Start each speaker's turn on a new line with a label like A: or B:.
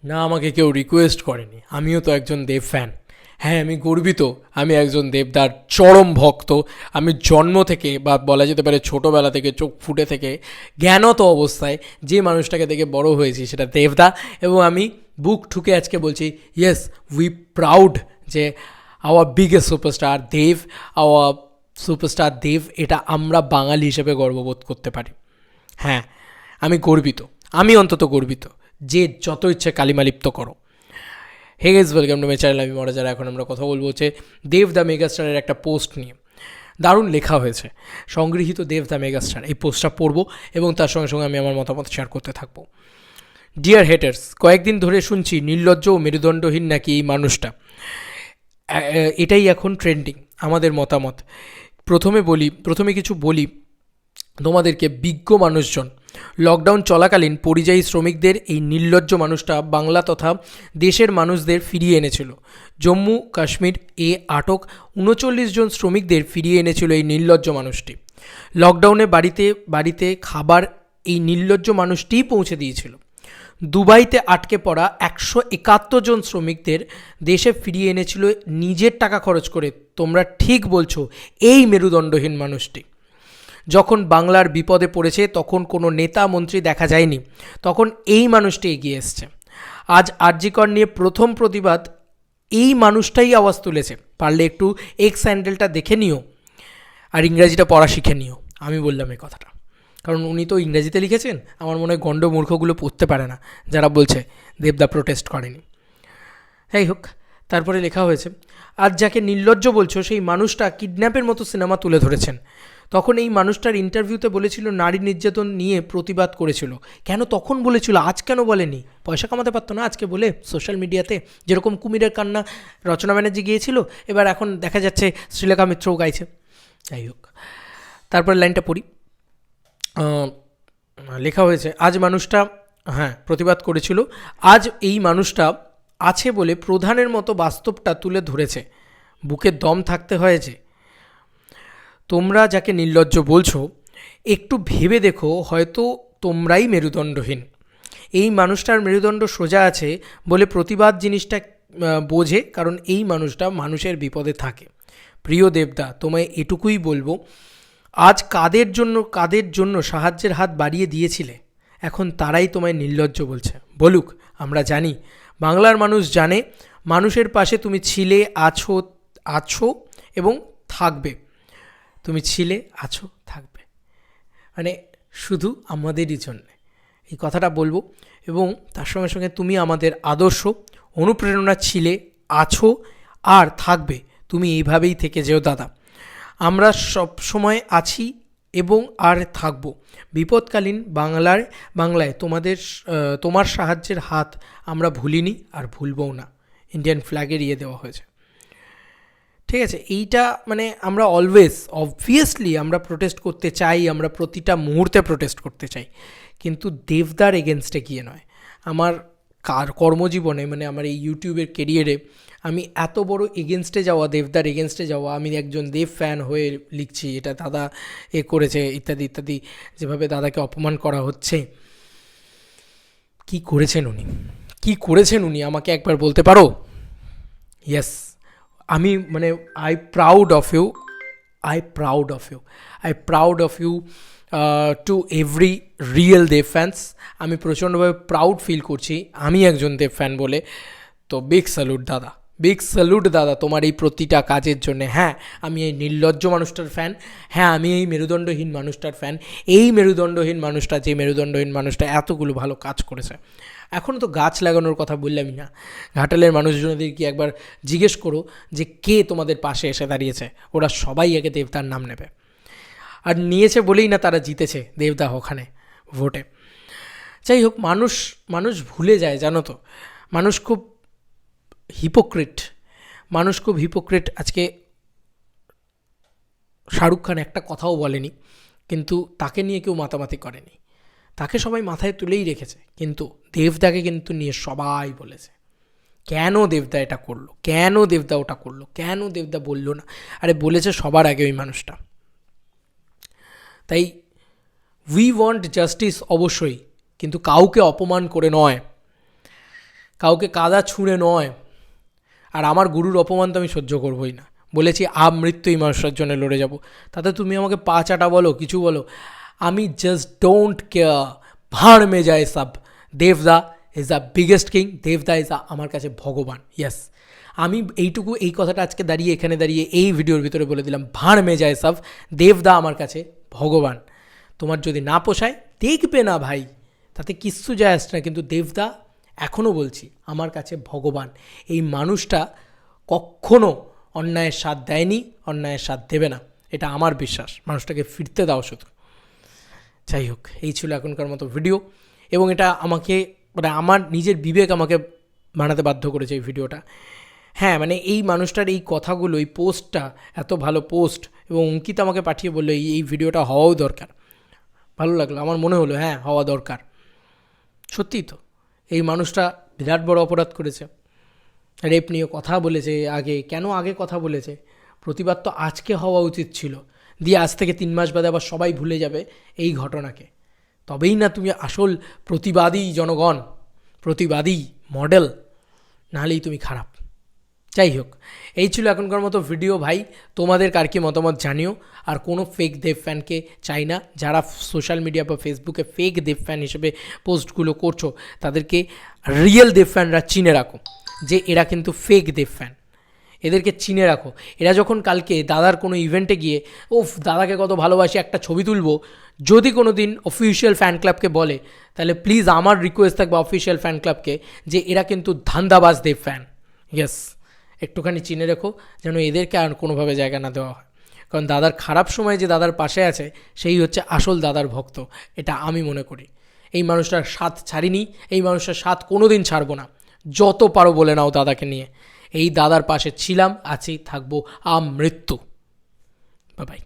A: না, আমাকে কেউ রিকোয়েস্ট করেনি। আমিও তো একজন দেব ফ্যান। হ্যাঁ, আমি গর্বিত। আমি একজন দেবদার চরম ভক্ত। আমি জন্ম থেকে বা বলা যেতে পারে ছোটোবেলা থেকে চোখ ফুটে থেকে জ্ঞানত অবস্থায় যে মানুষটাকে দেখে বড় হয়েছি সেটা দেবদা। এবং আমি বুক ঠুকে আজকে বলছি, ইয়েস, উই প্রাউড যে our biggest superstar Dev, our superstar Dev, এটা আমরা বাঙালি হিসেবে গর্ববোধ করতে পারি। হ্যাঁ, আমি গর্বিত। আমি অন্তত গর্বিত। যে যত ইচ্ছে কালিমালিপ্ত করো। Hey guys, welcome to my channel. আমি মরা। এখন আমরা কথা বলবো হচ্ছে দেব দ্য মেগাস্টারের একটা পোস্ট নিয়ে। দারুণ লেখা হয়েছে, সংগৃহীত দেব দ্য মেগাস্টার। এই পোস্টটা পড়বো এবং তার সঙ্গে সঙ্গে আমি আমার মতামত শেয়ার করতে থাকবো। ডিয়ার হেটার্স, কয়েকদিন ধরে শুনছি নির্লজ্জ ও মেরুদণ্ডহীন নাকি এই মানুষটা। এটাই এখন ট্রেন্ডিং। আমাদের মতামত প্রথমে কিছু বলি তোমাদেরকে। বিজ্ঞ মানুষজন লকডাউন চলাকালীন পরিযায়ী শ্রমিকদের এই নির্লজ্জ মানুষটা বাংলা তথা দেশের মানুষদের ফিরিয়ে এনেছিল। জম্মু কাশ্মীর আটক ৩৯ জন শ্রমিকদের ফিরিয়ে এনেছিল এই নির্লজ্জ মানুষটি। লকডাউনে বাড়িতে বাড়িতে খাবার এই নির্লজ্জ মানুষটিই পৌঁছে দিয়েছিল। দুবাইতে আটকে পড়া ১৭১ জন শ্রমিকদের দেশে ফিরিয়ে এনেছিল নিজের টাকা খরচ করে। তোমরা ঠিক বলছো, এই মেরুদণ্ডহীন মানুষটি। যখন বাংলার বিপদে পড়েছে তখন কোনো নেতা মন্ত্রী দেখা যায়নি, তখন এই মানুষটি এগিয়ে এসছে। আজ আরজিকর নিয়ে প্রথম প্রতিবাদ এই মানুষটাই আওয়াজ তুলেছে। পারলে একটু এক্স হ্যান্ডেলটা দেখে নিও আর ইংরাজিটা পড়া শিখে নিও। আমি বললাম এই কথাটা কারণ উনি তো ইংরেজিতে লিখেছেন। আমার মনে হয় গণ্ড মূর্খগুলো পড়তে পারে না যারা বলছে দেবদা প্রোটেস্ট করেনি। যাই হোক, তারপরে লেখা হয়েছে, আজ যাকে নির্লজ্জ বলছো সেই মানুষটা কিডন্যাপের মতো সিনেমা তুলে ধরেছেন। তখন এই মানুষটার ইন্টারভিউতে বলেছিল নারী নির্যাতন নিয়ে প্রতিবাদ করেছিল। কেন তখন বলেছিল, আজ কেন বলেনি? পয়সা কামাতে পারতো না আজকে বলে সোশ্যাল মিডিয়াতে? যেরকম কুমিরের কান্না রচনা ব্যানার্জি গিয়েছিল, এবার এখন দেখা যাচ্ছে শ্রীলেখা মিত্রও গাইছে। যাই হোক, তারপরে লাইনটা পড়ি। লেখা হয়েছে, আজ মানুষটা প্রতিবাদ করেছিল। আজ এই মানুষটা আছে বলে প্রধানের মতো বাস্তবটা তুলে ধরেছে। বুকে দম থাকতে হয়েছে। তোমরা যাকে নির্লজ্জ বলছো একটু ভেবে দেখো, হয়তো তোমরাই মেরুদণ্ডহীন। এই মানুষটার মেরুদণ্ড সোজা আছে বলে প্রতিবাদ জিনিসটা বোঝে, কারণ এই মানুষটা মানুষের বিপদে থাকে। প্রিয় দেবদা, তোমায় এটুকুই বলবো, আজ কাদের জন্য সাহায্যের হাত বাড়িয়ে দিয়েছিলে, এখন তারাই তোমায় নির্লজ্জ বলছে। বলুক, আমরা জানি, বাংলার মানুষ জানে মানুষের পাশে তুমি ছিলে, আছো এবং থাকবে। তুমি ছিলে, আছো, থাকবে, মানে শুধু আমাদেরই জন্য এই কথাটা বলবো। এবং তার সঙ্গে সঙ্গে তুমি আমাদের আদর্শ, অনুপ্রেরণা ছিলে, আছো আর থাকবে। তুমি এইভাবেই থেকে যেও দাদা। আমরা সব সময় আছি এবং আর থাকব। বিপদকালীন বাংলায় তোমার সাহায্যের হাত আমরা ভুলিনি আর ভুলবও না। ইন্ডিয়ান ফ্ল্যাগের দেওয়া হয়েছে। ঠিক আছে, এইটা মানে আমরা অবভিয়াসলি আমরা প্রোটেস্ট করতে চাই, আমরা প্রতিটা মুহূর্তে প্রোটেস্ট করতে চাই, কিন্তু দেবদার এগেনস্টে গিয়ে নয়। আমার কর্মজীবনে মানে আমার এই ইউটিউবের কেরিয়ারে আমি এত বড় এগেনস্টে যাওয়া, দেবদার এগেনস্টে যাওয়া, আমি একজন দেব ফ্যান হয়ে লিখছি এটা দাদা করেছে ইত্যাদি ইত্যাদি, যেভাবে দাদাকে অপমান করা হচ্ছে, কি করেছেন উনি আমাকে একবার বলতে পারো? ইয়েস, আমি মানে I proud of you to every real Dev fans. আমি প্রচণ্ডভাবে প্রাউড ফিল করছি আমি একজন দেব ফ্যান বলে। তো বিগ স্যালুট দাদা তোমার এই প্রতিটা কাজের জন্যে। হ্যাঁ, আমি এই নির্লজ্জ মানুষটার ফ্যান। হ্যাঁ, আমি এই মেরুদণ্ডহীন মানুষটার ফ্যান। এই মেরুদণ্ডহীন মানুষটা এতগুলো ভালো কাজ করেছে। এখনও তো গাছ লাগানোর কথা বললামই না। ঘাটালের মানুষজনদের কি একবার জিজ্ঞেস করো যে কে তোমাদের পাশে এসে দাঁড়িয়েছে, ওরা সবাই আগে দেবদার নাম নেবে। আর নিয়েছে বলেই না তারা জিতেছে দেবদা ওখানে ভোটে। যাই হোক, মানুষ ভুলে যায়, জানো তো। মানুষ খুব হিপোক্রেট। আজকে শাহরুখ খান একটা কথাও বলেনি, কিন্তু তাকে নিয়ে কেউ মাতামাতি করেনি। তাকে সবাই মাথায় তুলেই রেখেছে, কিন্তু দেবদাকে কিন্তু নিয়ে সবাই বলেছে কেন দেবদা এটা করলো, কেন দেবদা ওটা করলো, কেন দেবদা বললো না। আরে বলেছে সবার আগে ওই মানুষটা। তাই উই ওয়ান্ট জাস্টিস অবশ্যই, কিন্তু কাউকে অপমান করে নয়, কাউকে কাদা ছুঁড়ে নয়। আর আমার গুরুর অপমান তো আমি সহ্য করবই না। বলেছি মৃত্যু এই মানুষটার জন্য লড়ে যাব, তাতে তুমি আমাকে পা চাটা বলো, কিছু বলো, আমি জাস্ট ডোন্ট কেয়ার। ভাঁড় মে যায় সব। দেবদা ইজ দ্য বিগেস্ট কিং। দেবদা ইজ আমার কাছে ভগবান। ইয়েস, আমি এই কথাটা আজকে এখানে দাঁড়িয়ে এই ভিডিওর ভিতরে বলে দিলাম, ভাঁড় মে যায় সব। দেবদা আমার কাছে ভগবান। তোমার যদি না পোষায় দেখবে না ভাই, তাতে কিচ্ছু যায় আসছে না, কিন্তু দেবদা এখনও বলছি আমার কাছে ভগবান। এই মানুষটা কখনো অন্যায়ের স্বাদ দেয়নি, অন্যায়ের স্বাদ দেবে না, এটা আমার বিশ্বাস। মানুষটাকে ফিরতে দাও শুধু। যাই হোক, এই ছিল এখনকার মতো ভিডিও, এবং এটা আমাকে আমার নিজের বিবেক আমাকে বানাতে বাধ্য করেছে এই ভিডিওটা। হ্যাঁ, এই মানুষটার এই কথাগুলো, এই পোস্টটা এত ভালো পোস্ট, এবং অঙ্কিত আমাকে পাঠিয়ে বললো এই ভিডিওটা হওয়াও দরকার। ভালো লাগলো, আমার মনে হলো হ্যাঁ হওয়া দরকার। সত্যিই তো, এই মানুষটা বিরাট বড় অপরাধ করেছে। রেপ নিয়ে কথা বলেছে আগে, কেন আগে কথা বলেছে? প্রতিবাদ তো আজকে হওয়া উচিত ছিল, দিয়ে আজ থেকে 3 মাস বাদে আবার সবাই ভুলে যাবে এই ঘটনাকে। তবেই না তুমি আসল প্রতিবাদী জনগণ, প্রতিবাদী মডেল, নাহলেই তুমি খারাপ। যাই হোক, এই ছিল এখনকার মতো ভিডিও। ভাই, তোমাদের কার কি মতামত জানিও। আর কোনো ফেক দেব ফ্যানকে চাই না। যারা সোশ্যাল মিডিয়া বা ফেসবুকে ফেক দেব ফ্যান হিসেবে পোস্টগুলো করছো, তাদেরকে রিয়েল দেব ফ্যানরা চিনে রাখো যে এরা কিন্তু ফেক দেব ফ্যান। এদেরকে চিনে রাখো। এরা যখন কালকে দাদার কোনো ইভেন্টে গিয়ে দাদাকে কত ভালোবাসি, একটা ছবি তুলবো, যদি কোনো দিন অফিসিয়াল ফ্যান ক্লাবকে বলে, তাহলে প্লিজ আমার রিকোয়েস্ট থাকবে অফিসিয়াল ফ্যান ক্লাবকে, যে এরা কিন্তু ধান্দাবাজ দেব ফ্যান। ইয়েস, একটুখানি চিনে রেখো, যেন এদেরকে আর কোনোভাবে জায়গা না দেওয়া হয়। কারণ দাদার খারাপ সময় যে দাদার পাশে আছে, সেই হচ্ছে আসল দাদার ভক্ত, এটা আমি মনে করি। এই মানুষটার সাথ ছাড়িনি, এই মানুষটার সাথ কোনো দিন ছাড়বো না। যত পারো বলে নাও দাদাকে নিয়ে। এই দাদার পাশে ছিলাম, আছি, থাকবো আমৃত্যু। Bye bye.